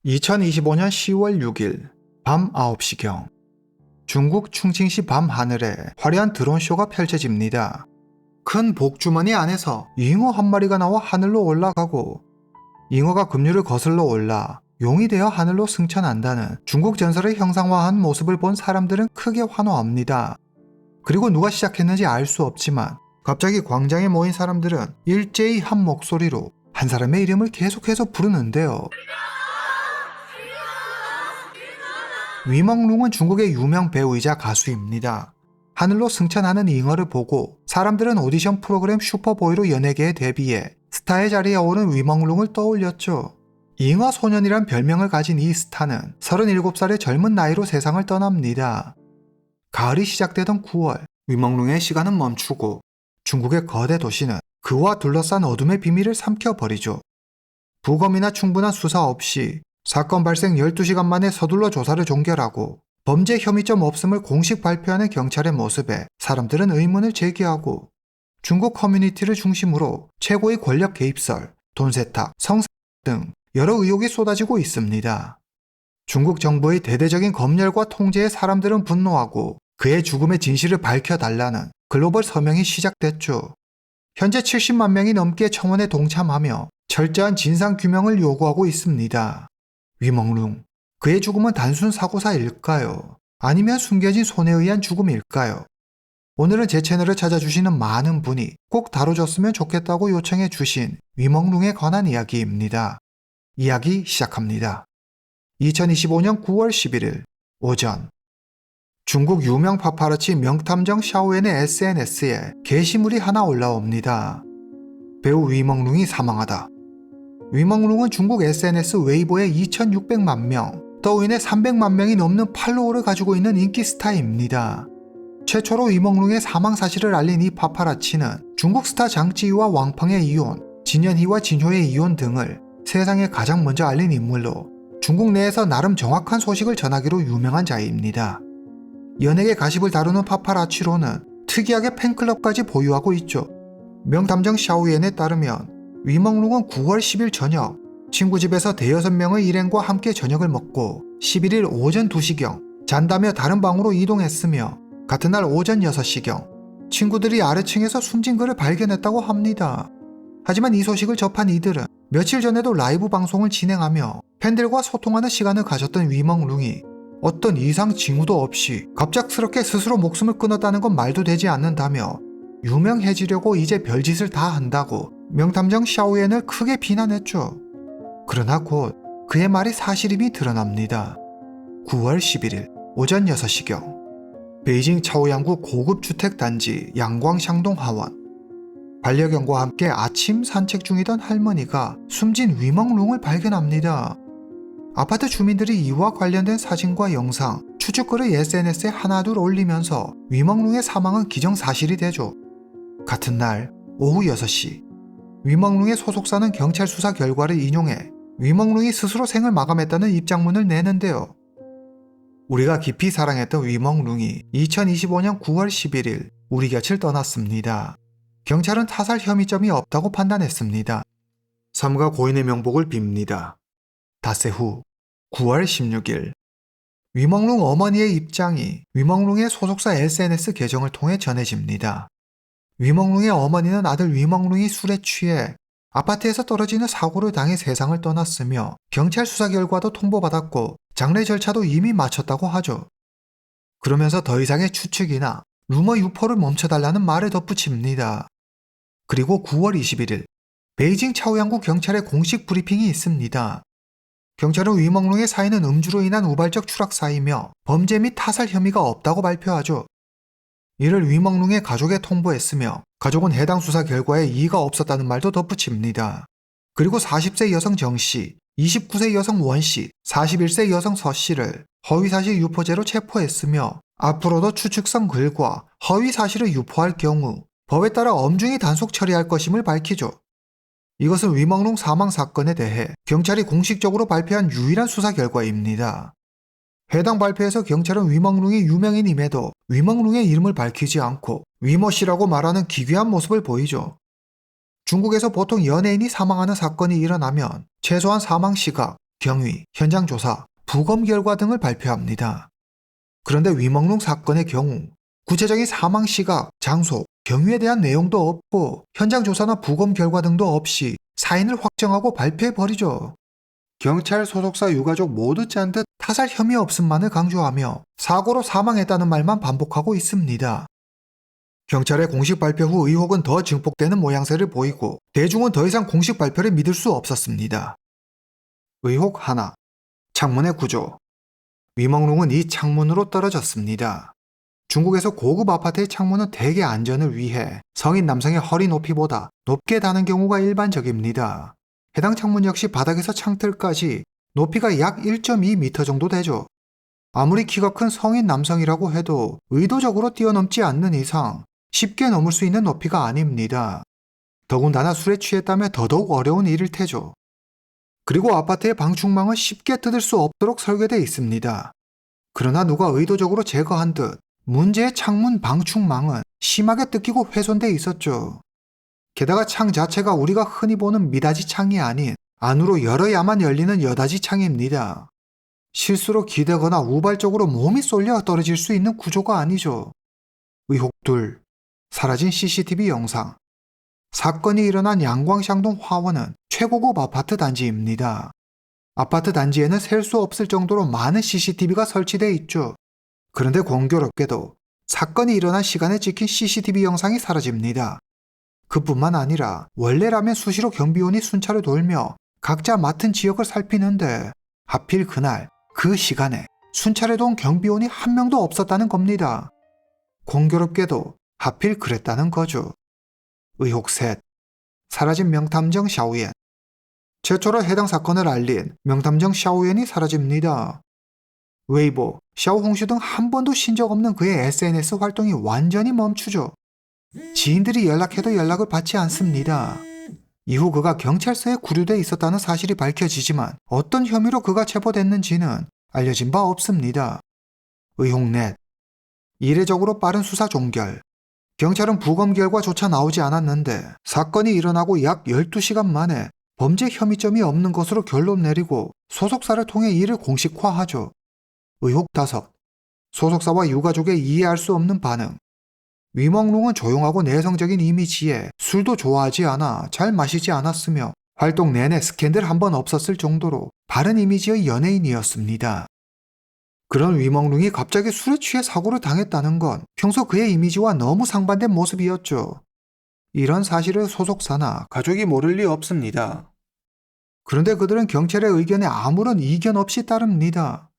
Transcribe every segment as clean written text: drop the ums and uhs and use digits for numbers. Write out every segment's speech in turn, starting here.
2025년 10월 6일 밤 9시경 중국 충칭시 밤하늘에 화려한 드론쇼가 펼쳐집니다. 큰 복주머니 안에서 잉어 한 마리가 나와 하늘로 올라가고 잉어가 급류를 거슬러 올라 용이 되어 하늘로 승천한다는 중국 전설을 형상화한 모습을 본 사람들은 크게 환호합니다. 그리고 누가 시작했는지 알 수 없지만 갑자기 광장에 모인 사람들은 일제히 한 목소리로 한 사람의 이름을 계속해서 부르는데요. 위멍룽은 중국의 유명 배우이자 가수입니다. 하늘로 승천하는 잉어를 보고 사람들은 오디션 프로그램 슈퍼보이로 연예계에 데뷔해 스타의 자리에 오른 위멍룽을 떠올렸죠. 잉어 소년이란 별명을 가진 이 스타는 37살의 젊은 나이로 세상을 떠납니다. 가을이 시작되던 9월, 위멍룽의 시간은 멈추고 중국의 거대 도시는 그와 둘러싼 어둠의 비밀을 삼켜버리죠. 부검이나 충분한 수사 없이 사건 발생 12시간 만에 서둘러 조사를 종결하고 범죄 혐의점 없음을 공식 발표하는 경찰의 모습에 사람들은 의문을 제기하고 중국 커뮤니티를 중심으로 최고의 권력 개입설, 돈 세탁, 성상 등 여러 의혹이 쏟아지고 있습니다. 중국 정부의 대대적인 검열과 통제에 사람들은 분노하고 그의 죽음의 진실을 밝혀달라는 글로벌 서명이 시작됐죠. 현재 70만 명이 넘게 청원에 동참하며 철저한 진상규명을 요구하고 있습니다. 위멍룽, 그의 죽음은 단순 사고사일까요? 아니면 숨겨진 손에 의한 죽음일까요? 오늘은 제 채널을 찾아주시는 많은 분이 꼭 다뤄줬으면 좋겠다고 요청해 주신 위멍룽에 관한 이야기입니다. 이야기 시작합니다. 2025년 9월 11일 오전 중국 유명 파파라치 명탐정 샤오엔의 SNS에 게시물이 하나 올라옵니다. 배우 위멍룽이 사망하다. 위멍룽은 중국 SNS 웨이보에 2600만 명, 더윈에 300만 명이 넘는 팔로워를 가지고 있는 인기 스타입니다. 최초로 위멍룽의 사망 사실을 알린 이 파파라치는 중국 스타 장찌유와 왕펑의 이혼, 진연희와 진효의 이혼 등을 세상에 가장 먼저 알린 인물로 중국 내에서 나름 정확한 소식을 전하기로 유명한 자입니다. 연예계 가십을 다루는 파파라치로는 특이하게 팬클럽까지 보유하고 있죠. 명탐정 샤오엔에 따르면 위멍룽은 9월 10일 저녁 친구 집에서 대여섯 명의 일행과 함께 저녁을 먹고 11일 오전 2시경 잔다며 다른 방으로 이동했으며 같은 날 오전 6시경 친구들이 아래층에서 숨진 그를 발견했다고 합니다. 하지만 이 소식을 접한 이들은 며칠 전에도 라이브 방송을 진행하며 팬들과 소통하는 시간을 가졌던 위멍룽이 어떤 이상 징후도 없이 갑작스럽게 스스로 목숨을 끊었다는 건 말도 되지 않는다며 유명해지려고 이제 별짓을 다 한다고 명탐정 샤오엔을 크게 비난했죠. 그러나 곧 그의 말이 사실임이 드러납니다. 9월 11일 오전 6시경 베이징 차오양구 고급 주택단지 양광샹동 하원 반려견과 함께 아침 산책 중이던 할머니가 숨진 위멍룽을 발견합니다. 아파트 주민들이 이와 관련된 사진과 영상, 추측글을 SNS에 하나둘 올리면서 위멍룽의 사망은 기정사실이 되죠. 같은 날 오후 6시 위멍룽의 소속사는 경찰 수사 결과를 인용해 위멍룽이 스스로 생을 마감했다는 입장문을 내는데요. 우리가 깊이 사랑했던 위멍룽이 2025년 9월 11일 우리 곁을 떠났습니다. 경찰은 타살 혐의점이 없다고 판단했습니다. 삼가 고인의 명복을 빕니다. 닷새 후 9월 16일 위멍룽 어머니의 입장이 위멍룽의 소속사 SNS 계정을 통해 전해집니다. 위멍룽의 어머니는 아들 위멍룽이 술에 취해 아파트에서 떨어지는 사고를 당해 세상을 떠났으며 경찰 수사 결과도 통보받았고 장례 절차도 이미 마쳤다고 하죠. 그러면서 더 이상의 추측이나 루머 유포를 멈춰달라는 말을 덧붙입니다. 그리고 9월 21일 베이징 차오양구 경찰의 공식 브리핑이 있습니다. 경찰은 위멍룽의 사인은 음주로 인한 우발적 추락사이며 범죄 및 타살 혐의가 없다고 발표하죠. 이를 위멍룽의 가족에 통보했으며 가족은 해당 수사 결과에 이의가 없었다는 말도 덧붙입니다. 그리고 40세 여성 정씨, 29세 여성 원씨, 41세 여성 서씨를 허위사실 유포죄로 체포했으며 앞으로도 추측성 글과 허위사실을 유포할 경우 법에 따라 엄중히 단속 처리할 것임을 밝히죠. 이것은 위멍룽 사망 사건에 대해 경찰이 공식적으로 발표한 유일한 수사 결과입니다. 해당 발표에서 경찰은 위멍룽이 유명인임에도 위멍룽의 이름을 밝히지 않고 위머씨라고 말하는 기괴한 모습을 보이죠. 중국에서 보통 연예인이 사망하는 사건이 일어나면 최소한 사망 시각, 경위, 현장 조사, 부검 결과 등을 발표합니다. 그런데 위멍룽 사건의 경우 구체적인 사망 시각, 장소, 경위에 대한 내용도 없고 현장 조사나 부검 결과 등도 없이 사인을 확정하고 발표해버리죠. 경찰 소속사 유가족 모두 짠 듯 타살 혐의 없음만을 강조하며 사고로 사망했다는 말만 반복하고 있습니다. 경찰의 공식 발표 후 의혹은 더 증폭되는 모양새를 보이고 대중은 더 이상 공식 발표를 믿을 수 없었습니다. 의혹 하나, 창문의 구조. 위멍룽은 이 창문으로 떨어졌습니다. 중국에서 고급 아파트의 창문은 대개 안전을 위해 성인 남성의 허리 높이보다 높게 다는 경우가 일반적입니다. 해당 창문 역시 바닥에서 창틀까지 높이가 약 1.2m 정도 되죠. 아무리 키가 큰 성인 남성이라고 해도 의도적으로 뛰어넘지 않는 이상 쉽게 넘을 수 있는 높이가 아닙니다. 더군다나 술에 취했다면 더더욱 어려운 일일 테죠. 그리고 아파트의 방충망은 쉽게 뜯을 수 없도록 설계되어 있습니다. 그러나 누가 의도적으로 제거한 듯 문제의 창문 방충망은 심하게 뜯기고 훼손돼 있었죠. 게다가 창 자체가 우리가 흔히 보는 미닫이 창이 아닌 안으로 열어야만 열리는 여닫이 창입니다. 실수로 기대거나 우발적으로 몸이 쏠려 떨어질 수 있는 구조가 아니죠. 의혹 둘, 사라진 CCTV 영상. 사건이 일어난 양광샹동 화원은 최고급 아파트 단지입니다. 아파트 단지에는 셀 수 없을 정도로 많은 CCTV가 설치되어 있죠. 그런데 공교롭게도 사건이 일어난 시간에 찍힌 CCTV 영상이 사라집니다. 그뿐만 아니라 원래라면 수시로 경비원이 순찰을 돌며 각자 맡은 지역을 살피는데 하필 그날 그 시간에 순찰에도 온 경비원이 한 명도 없었다는 겁니다. 공교롭게도 하필 그랬다는 거죠. 의혹 셋, 사라진 명탐정 샤오옌. 최초로 해당 사건을 알린 명탐정 샤오옌이 사라집니다. 웨이보, 샤오홍슈 등 한 번도 쉰 적 없는 그의 SNS 활동이 완전히 멈추죠. 지인들이 연락해도 연락을 받지 않습니다. 이후 그가 경찰서에 구류돼 있었다는 사실이 밝혀지지만 어떤 혐의로 그가 체포됐는지는 알려진 바 없습니다. 의혹 넷, 이례적으로 빠른 수사 종결. 경찰은 부검 결과조차 나오지 않았는데 사건이 일어나고 약 12시간 만에 범죄 혐의점이 없는 것으로 결론 내리고 소속사를 통해 이를 공식화하죠. 의혹 다섯, 소속사와 유가족의 이해할 수 없는 반응. 위멍룽은 조용하고 내성적인 이미지에 술도 좋아하지 않아 잘 마시지 않았으며 활동 내내 스캔들 한 번 없었을 정도로 바른 이미지의 연예인이었습니다. 그런 위멍룽이 갑자기 술에 취해 사고를 당했다는 건 평소 그의 이미지와 너무 상반된 모습이었죠. 이런 사실을 소속사나 가족이 모를 리 없습니다. 그런데 그들은 경찰의 의견에 아무런 이견 없이 따릅니다.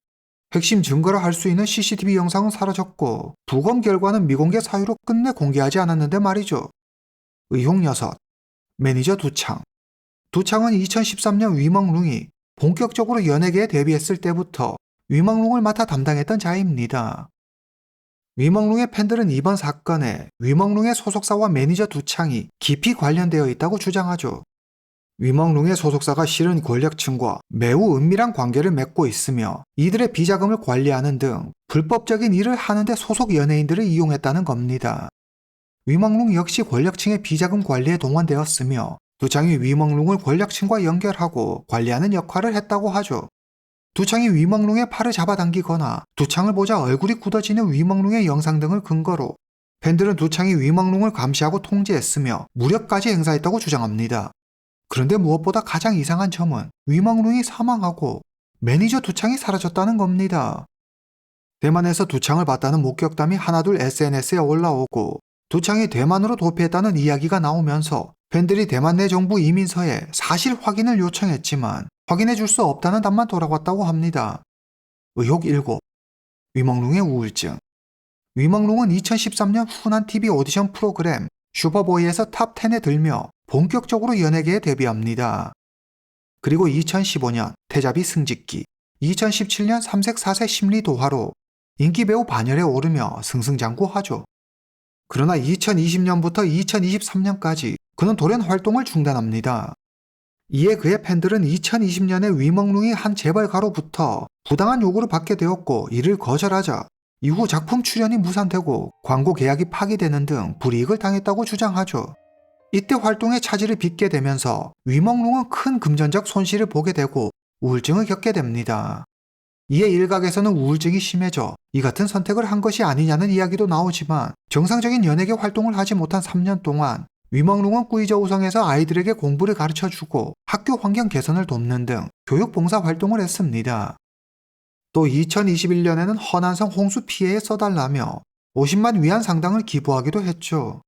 핵심 증거라 할 수 있는 CCTV 영상은 사라졌고 부검 결과는 미공개 사유로 끝내 공개하지 않았는데 말이죠. 의혹 여섯, 매니저 두창. 두창은 2013년 위멍룽이 본격적으로 연예계에 데뷔했을 때부터 위멍룽을 맡아 담당했던 자입니다. 위멍룽의 팬들은 이번 사건에 위멍룽의 소속사와 매니저 두창이 깊이 관련되어 있다고 주장하죠. 위멍룽의 소속사가 실은 권력층과 매우 은밀한 관계를 맺고 있으며 이들의 비자금을 관리하는 등 불법적인 일을 하는데 소속 연예인들을 이용했다는 겁니다. 위멍룽 역시 권력층의 비자금 관리에 동원되었으며 두창이 위멍룽을 권력층과 연결하고 관리하는 역할을 했다고 하죠. 두창이 위멍룽의 팔을 잡아당기거나 두창을 보자 얼굴이 굳어지는 위멍룽의 영상 등을 근거로 팬들은 두창이 위멍룽을 감시하고 통제했으며 무력까지 행사했다고 주장합니다. 그런데 무엇보다 가장 이상한 점은 위멍룽이 사망하고 매니저 두창이 사라졌다는 겁니다. 대만에서 두창을 봤다는 목격담이 하나둘 SNS에 올라오고 두창이 대만으로 도피했다는 이야기가 나오면서 팬들이 대만 내 정부 이민서에 사실 확인을 요청했지만 확인해 줄 수 없다는 답만 돌아왔다고 합니다. 의혹 7. 위멍룽의 우울증. 위멍룽은 2013년 후난 TV 오디션 프로그램 슈퍼보이에서 탑 10에 들며 본격적으로 연예계에 데뷔합니다. 그리고 2015년 태자비 승직기, 2017년 3색 4세 심리도화로 인기 배우 반열에 오르며 승승장구하죠. 그러나 2020년부터 2023년까지 그는 돌연 활동을 중단합니다. 이에 그의 팬들은 2020년에 위멍룽이 한 재벌가로부터 부당한 요구를 받게 되었고 이를 거절하자 이후 작품 출연이 무산되고 광고 계약이 파기되는 등 불이익을 당했다고 주장하죠. 이때 활동에 차질을 빚게 되면서 위멍룽은 큰 금전적 손실을 보게 되고 우울증을 겪게 됩니다. 이에 일각에서는 우울증이 심해져 이 같은 선택을 한 것이 아니냐는 이야기도 나오지만 정상적인 연예계 활동을 하지 못한 3년 동안 위멍룽은 꾸이저우성에서 아이들에게 공부를 가르쳐주고 학교 환경 개선을 돕는 등 교육 봉사 활동을 했습니다. 또 2021년에는 허난성 홍수 피해에 써달라며 50만 위안 상당을 기부하기도 했죠.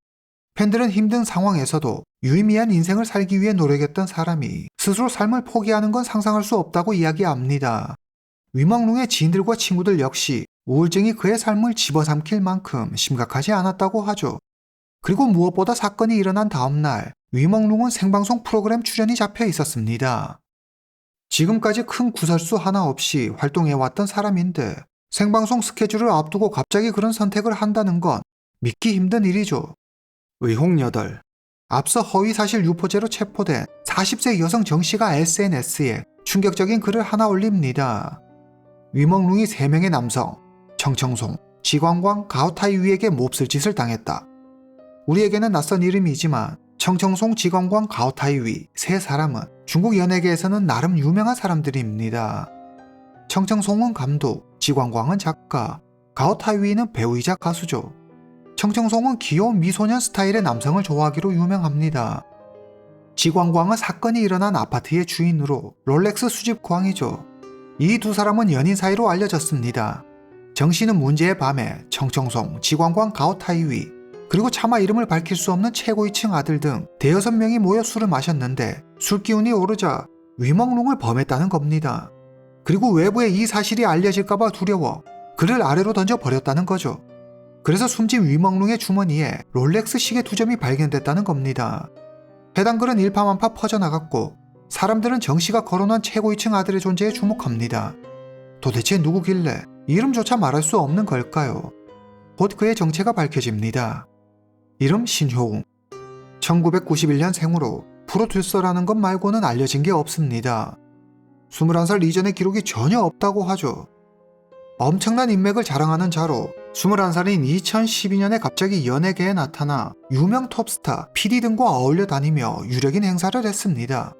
팬들은 힘든 상황에서도 유의미한 인생을 살기 위해 노력했던 사람이 스스로 삶을 포기하는 건 상상할 수 없다고 이야기합니다. 위멍룽의 지인들과 친구들 역시 우울증이 그의 삶을 집어삼킬 만큼 심각하지 않았다고 하죠. 그리고 무엇보다 사건이 일어난 다음날 위멍룽은 생방송 프로그램 출연이 잡혀 있었습니다. 지금까지 큰 구설수 하나 없이 활동해왔던 사람인데 생방송 스케줄을 앞두고 갑자기 그런 선택을 한다는 건 믿기 힘든 일이죠. 의혹 8. 앞서 허위사실 유포죄로 체포된 40세 여성 정씨가 SNS에 충격적인 글을 하나 올립니다. 위멍룽이 3명의 남성, 청청송, 지광광, 가오타이위에게 몹쓸 짓을 당했다. 우리에게는 낯선 이름이지만 청청송, 지광광, 가오타이위 3사람은 중국 연예계에서는 나름 유명한 사람들입니다. 청청송은 감독, 지광광은 작가, 가오타이위는 배우이자 가수죠. 청청송은 귀여운 미소년 스타일의 남성을 좋아하기로 유명합니다. 지광광은 사건이 일어난 아파트의 주인으로 롤렉스 수집광이죠. 이 두 사람은 연인 사이로 알려졌습니다. 정씨는 문제의 밤에 청청송, 지광광, 가오타이위 그리고 차마 이름을 밝힐 수 없는 최고위층 아들 등 대여섯 명이 모여 술을 마셨는데 술 기운이 오르자 위멍룽을 범했다는 겁니다. 그리고 외부에 이 사실이 알려질까봐 두려워 그를 아래로 던져 버렸다는 거죠. 그래서 숨진 위멍룽의 주머니에 롤렉스 시계 2점이 발견됐다는 겁니다. 해당 글은 일파만파 퍼져나갔고 사람들은 정씨가 거론한 최고위층 아들의 존재에 주목합니다. 도대체 누구길래 이름조차 말할 수 없는 걸까요? 곧 그의 정체가 밝혀집니다. 이름 신효웅. 1991년 생으로 프로듀서라는 것 말고는 알려진 게 없습니다. 21살 이전의 기록이 전혀 없다고 하죠. 엄청난 인맥을 자랑하는 자로 21살인 2012년에 갑자기 연예계에 나타나 유명 톱스타, PD 등과 어울려 다니며 유력인 행사를 했습니다.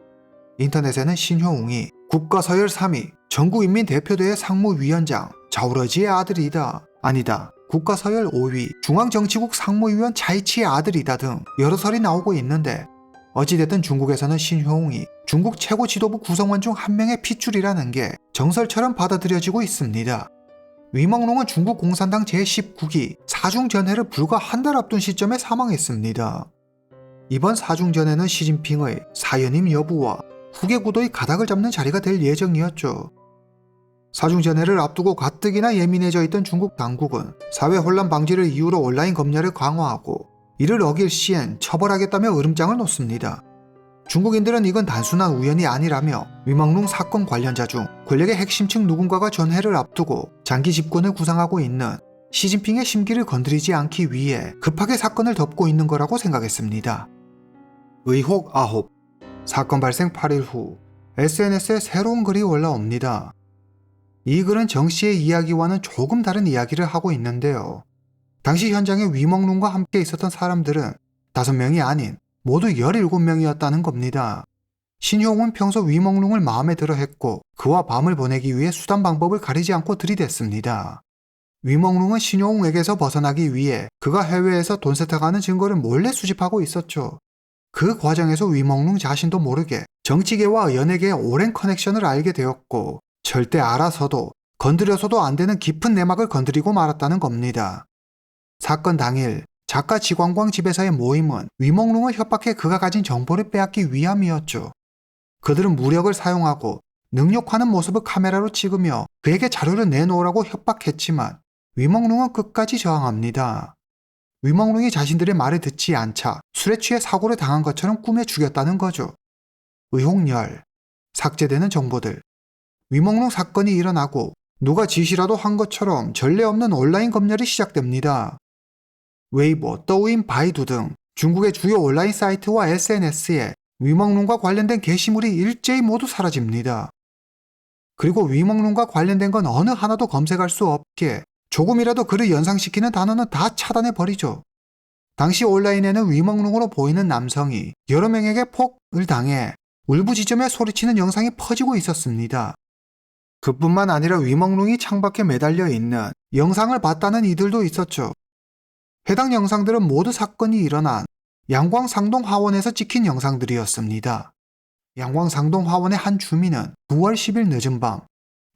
인터넷에는 신효웅이 국가서열 3위, 전국인민대표대회 상무위원장, 자우러지의 아들이다. 아니다. 국가서열 5위, 중앙정치국 상무위원 차이치의 아들이다 등 여러 설이 나오고 있는데 어찌됐든 중국에서는 신효웅이 중국 최고 지도부 구성원 중 한 명의 핏줄이라는 게 정설처럼 받아들여지고 있습니다. 위멍룽은 중국 공산당 제19기 사중전해를 불과 한 달 앞둔 시점에 사망했습니다. 이번 사중전해는 시진핑의 사연임 여부와 후계 구도의 가닥을 잡는 자리가 될 예정이었죠. 사중전해를 앞두고 가뜩이나 예민해져 있던 중국 당국은 사회 혼란 방지를 이유로 온라인 검열을 강화하고 이를 어길 시엔 처벌하겠다며 으름장을 놓습니다. 중국인들은 이건 단순한 우연이 아니라며 위멍룽 사건 관련자 중 권력의 핵심층 누군가가 전해를 앞두고 장기 집권을 구상하고 있는 시진핑의 심기를 건드리지 않기 위해 급하게 사건을 덮고 있는 거라고 생각했습니다. 의혹 9. 사건 발생 8일 후 SNS에 새로운 글이 올라옵니다. 이 글은 정씨의 이야기와는 조금 다른 이야기를 하고 있는데요. 당시 현장에 위멍룽과 함께 있었던 사람들은 5명이 아닌 모두 17명이었다는 겁니다. 신효웅은 평소 위멍룽을 마음에 들어 했고 그와 밤을 보내기 위해 수단 방법을 가리지 않고 들이댔습니다. 위멍룽은 신효웅에게서 벗어나기 위해 그가 해외에서 돈 세탁하는 증거를 몰래 수집하고 있었죠. 그 과정에서 위멍룽 자신도 모르게 정치계와 연예계의 오랜 커넥션을 알게 되었고 절대 알아서도 건드려서도 안 되는 깊은 내막을 건드리고 말았다는 겁니다. 사건 당일 작가 지광광 집에서의 모임은 위멍룽을 협박해 그가 가진 정보를 빼앗기 위함이었죠. 그들은 무력을 사용하고 능욕하는 모습을 카메라로 찍으며 그에게 자료를 내놓으라고 협박했지만 위멍룽은 끝까지 저항합니다. 위멍룽이 자신들의 말을 듣지 않자 술에 취해 사고를 당한 것처럼 꾸며 죽였다는 거죠. 의혹 10. 삭제되는 정보들. 위멍룽 사건이 일어나고 누가 지시라도 한 것처럼 전례 없는 온라인 검열이 시작됩니다. 웨이보, 더우인 바이두 등 중국의 주요 온라인 사이트와 SNS에 위멍룽과 관련된 게시물이 일제히 모두 사라집니다. 그리고 위멍룽과 관련된 건 어느 하나도 검색할 수 없게 조금이라도 그를 연상시키는 단어는 다 차단해버리죠. 당시 온라인에는 위멍릉으로 보이는 남성이 여러 명에게 폭을 당해 울부짖으며 소리치는 영상이 퍼지고 있었습니다. 그뿐만 아니라 위멍릉이 창밖에 매달려 있는 영상을 봤다는 이들도 있었죠. 해당 영상들은 모두 사건이 일어난 양광상동 화원에서 찍힌 영상들이었습니다. 양광상동 화원의 한 주민은 9월 10일 늦은 밤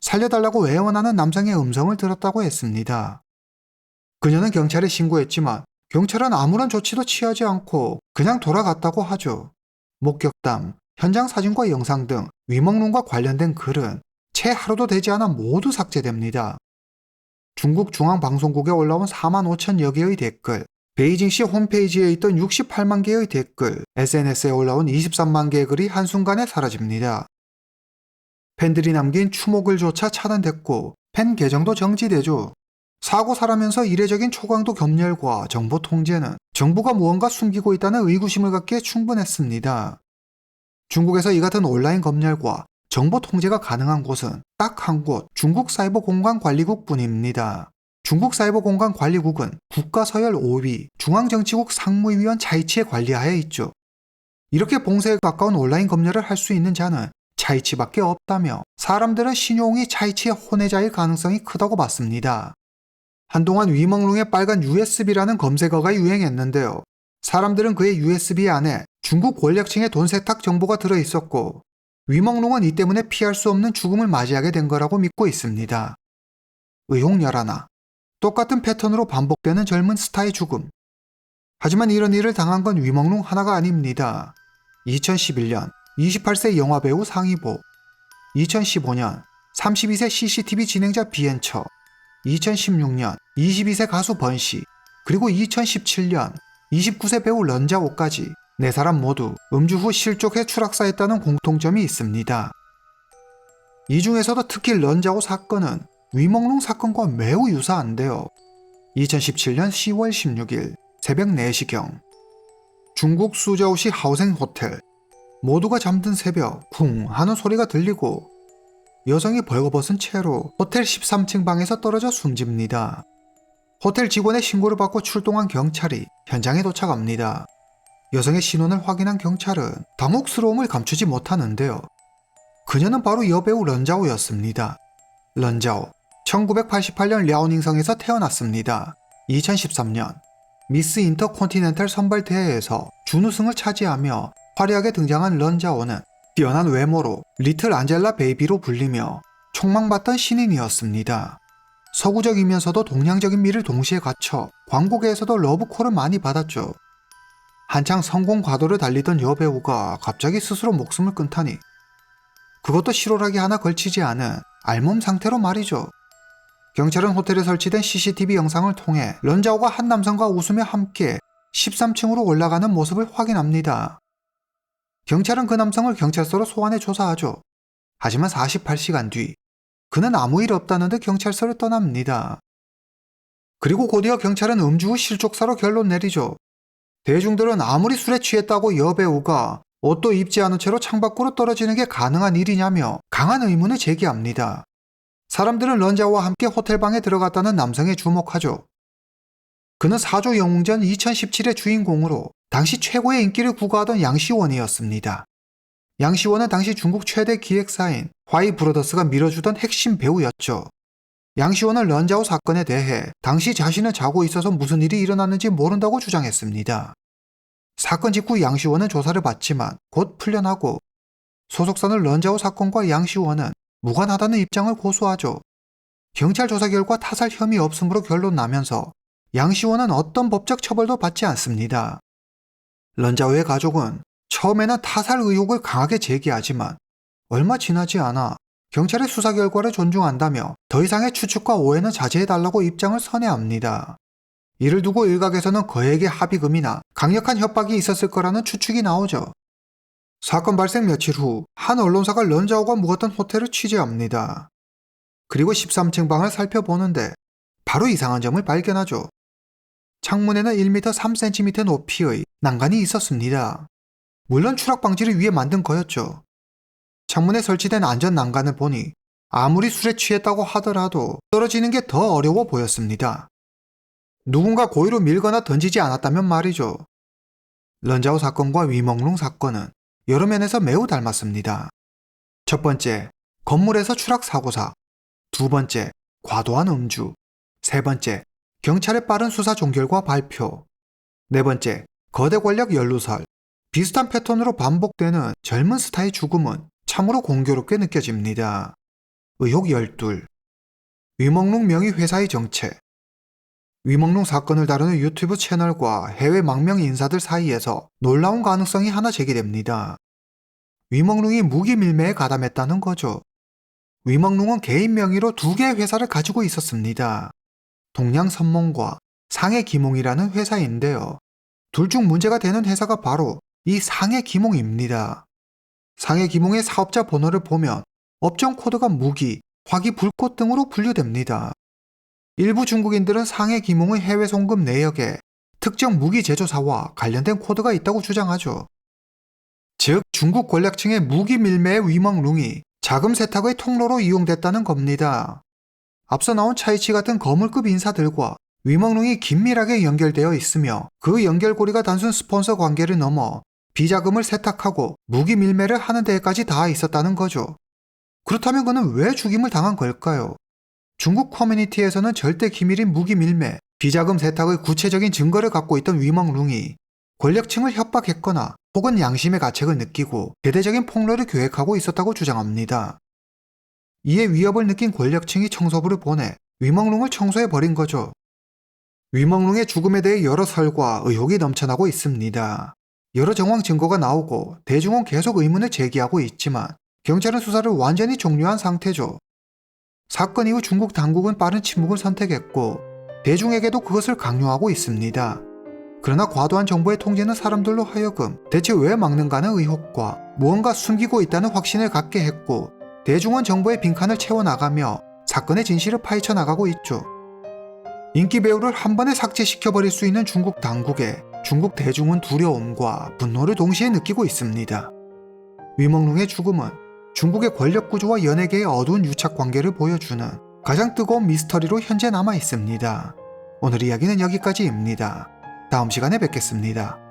살려달라고 애원하는 남성의 음성을 들었다고 했습니다. 그녀는 경찰에 신고했지만 경찰은 아무런 조치도 취하지 않고 그냥 돌아갔다고 하죠. 목격담, 현장 사진과 영상 등 위멍릉과 관련된 글은 채 하루도 되지 않아 모두 삭제됩니다. 중국 중앙방송국에 올라온 4만 5천여 개의 댓글, 베이징시 홈페이지에 있던 68만 개의 댓글, SNS에 올라온 23만 개의 글이 한순간에 사라집니다. 팬들이 남긴 추모글조차 차단됐고 팬 계정도 정지되죠. 사고 사라면서 이례적인 초강도 검열과 정보 통제는 정부가 무언가 숨기고 있다는 의구심을 갖기에 충분했습니다. 중국에서 이 같은 온라인 검열과 정보 통제가 가능한 곳은 딱 한 곳, 중국 사이버공간관리국 뿐입니다. 중국 사이버공간관리국은 국가서열 5위, 중앙정치국 상무위원 차이치의 관리하에 있죠. 이렇게 봉쇄에 가까운 온라인 검열을 할 수 있는 자는 차이치밖에 없다며 사람들은 신용이 차이치의 혼외자일 가능성이 크다고 봤습니다. 한동안 위멍릉에 빨간 USB라는 검색어가 유행했는데요. 사람들은 그의 USB 안에 중국 권력층의 돈 세탁 정보가 들어있었고 위멍릉은 이 때문에 피할 수 없는 죽음을 맞이하게 된 거라고 믿고 있습니다. 의혹 열하나. 똑같은 패턴으로 반복되는 젊은 스타의 죽음. 하지만 이런 일을 당한 건 위멍릉 하나가 아닙니다. 2011년 28세 영화배우 상이보, 2015년 32세 CCTV 진행자 비엔처, 2016년 22세 가수 번시, 그리고 2017년 29세 배우 런자오까지 4사람 모두 음주 후 실족해 추락사했다는 공통점이 있습니다. 이 중에서도 특히 런자오 사건은 위멍릉 사건과 매우 유사한데요. 2017년 10월 16일 새벽 4시경 중국 수저우시 하우생 호텔. 모두가 잠든 새벽 쿵 하는 소리가 들리고 여성이 벌거벗은 채로 호텔 13층 방에서 떨어져 숨집니다. 호텔 직원의 신고를 받고 출동한 경찰이 현장에 도착합니다. 여성의 신원을 확인한 경찰은 당혹스러움을 감추지 못하는데요. 그녀는 바로 여배우 런자오였습니다. 런자오, 1988년 랴오닝성에서 태어났습니다. 2013년 미스 인터콘티넨탈 선발대회에서 준우승을 차지하며 화려하게 등장한 런자오는 뛰어난 외모로 리틀 안젤라 베이비로 불리며 촉망받던 신인이었습니다. 서구적이면서도 동양적인 미를 동시에 갖춰 광고계에서도 러브콜을 많이 받았죠. 한창 성공 과도를 달리던 여배우가 갑자기 스스로 목숨을 끊다니, 그것도 실오라기 하나 걸치지 않은 알몸 상태로 말이죠. 경찰은 호텔에 설치된 CCTV 영상을 통해 런자오가 한 남성과 웃으며 함께 13층으로 올라가는 모습을 확인합니다. 경찰은 그 남성을 경찰서로 소환해 조사하죠. 하지만 48시간 뒤 그는 아무 일 없다는 듯 경찰서를 떠납니다. 그리고 곧이어 경찰은 음주 후 실족사로 결론 내리죠. 대중들은 아무리 술에 취했다고 여배우가 옷도 입지 않은 채로 창밖으로 떨어지는 게 가능한 일이냐며 강한 의문을 제기합니다. 사람들은 런자오와 함께 호텔방에 들어갔다는 남성에 주목하죠. 그는 사조 영웅전 2017의 주인공으로 당시 최고의 인기를 구가하던 양시원이었습니다. 양시원은 당시 중국 최대 기획사인 화이 브로더스가 밀어주던 핵심 배우였죠. 양시원은 런자오 사건에 대해 당시 자신은 자고 있어서 무슨 일이 일어났는지 모른다고 주장했습니다. 사건 직후 양시원은 조사를 받지만 곧 풀려나고 소속사는 런자오 사건과 양시원은 무관하다는 입장을 고수하죠. 경찰 조사 결과 타살 혐의 없음으로 결론 나면서 양시원은 어떤 법적 처벌도 받지 않습니다. 런자오의 가족은 처음에는 타살 의혹을 강하게 제기하지만 얼마 지나지 않아 경찰의 수사 결과를 존중한다며 더 이상의 추측과 오해는 자제해달라고 입장을 선회합니다. 이를 두고 일각에서는 거액의 합의금이나 강력한 협박이 있었을 거라는 추측이 나오죠. 사건 발생 며칠 후 한 언론사가 런자오가 묵었던 호텔을 취재합니다. 그리고 13층 방을 살펴보는데 바로 이상한 점을 발견하죠. 창문에는 1m 3cm 높이의 난간이 있었습니다. 물론 추락 방지를 위해 만든 거였죠. 창문에 설치된 안전 난간을 보니 아무리 술에 취했다고 하더라도 떨어지는 게 더 어려워 보였습니다. 누군가 고의로 밀거나 던지지 않았다면 말이죠. 런자오 사건과 위멍룽 사건은 여러 면에서 매우 닮았습니다. 첫 번째, 건물에서 추락 사고사. 두 번째, 과도한 음주. 세 번째, 경찰의 빠른 수사 종결과 발표. 네 번째, 거대 권력 연루설. 비슷한 패턴으로 반복되는 젊은 스타의 죽음은 참으로 공교롭게 느껴집니다. 의혹 12. 위멍룽 명의 회사의 정체. 위멍룽 사건을 다루는 유튜브 채널과 해외 망명 인사들 사이에서 놀라운 가능성이 하나 제기됩니다. 위멍룽이 무기 밀매에 가담했다는 거죠. 위멍룽은 개인 명의로 2개의 회사를 가지고 있었습니다. 동양선몽과 상해기몽이라는 회사인데요. 둘 중 문제가 되는 회사가 바로 이 상해기몽입니다. 상해기몽의 사업자 번호를 보면 업종 코드가 무기, 화기, 불꽃 등으로 분류됩니다. 일부 중국인들은 상해기몽의 해외 송금 내역에 특정 무기 제조사와 관련된 코드가 있다고 주장하죠. 즉 중국 권력층의 무기 밀매의 위멍룽이 자금 세탁의 통로로 이용됐다는 겁니다. 앞서 나온 차이치 같은 거물급 인사들과 위멍룽이 긴밀하게 연결되어 있으며 그 연결고리가 단순 스폰서 관계를 넘어 비자금을 세탁하고 무기 밀매를 하는 데까지 닿아 있었다는 거죠. 그렇다면 그는 왜 죽임을 당한 걸까요? 중국 커뮤니티에서는 절대 기밀인 무기 밀매, 비자금 세탁의 구체적인 증거를 갖고 있던 위멍룽이 권력층을 협박했거나 혹은 양심의 가책을 느끼고 대대적인 폭로를 계획하고 있었다고 주장합니다. 이에 위협을 느낀 권력층이 청소부를 보내 위멍룽을 청소해버린 거죠. 위멍룽의 죽음에 대해 여러 설과 의혹이 넘쳐나고 있습니다. 여러 정황 증거가 나오고 대중은 계속 의문을 제기하고 있지만 경찰은 수사를 완전히 종료한 상태죠. 사건 이후 중국 당국은 빠른 침묵을 선택했고 대중에게도 그것을 강요하고 있습니다. 그러나 과도한 정보의 통제는 사람들로 하여금 대체 왜 막는가는 의혹과 무언가 숨기고 있다는 확신을 갖게 했고 대중은 정보의 빈칸을 채워나가며 사건의 진실을 파헤쳐 나가고 있죠. 인기 배우를 한 번에 삭제시켜버릴 수 있는 중국 당국에 중국 대중은 두려움과 분노를 동시에 느끼고 있습니다. 위멍룽의 죽음은 중국의 권력 구조와 연예계의 어두운 유착 관계를 보여주는 가장 뜨거운 미스터리로 현재 남아 있습니다. 오늘 이야기는 여기까지입니다. 다음 시간에 뵙겠습니다.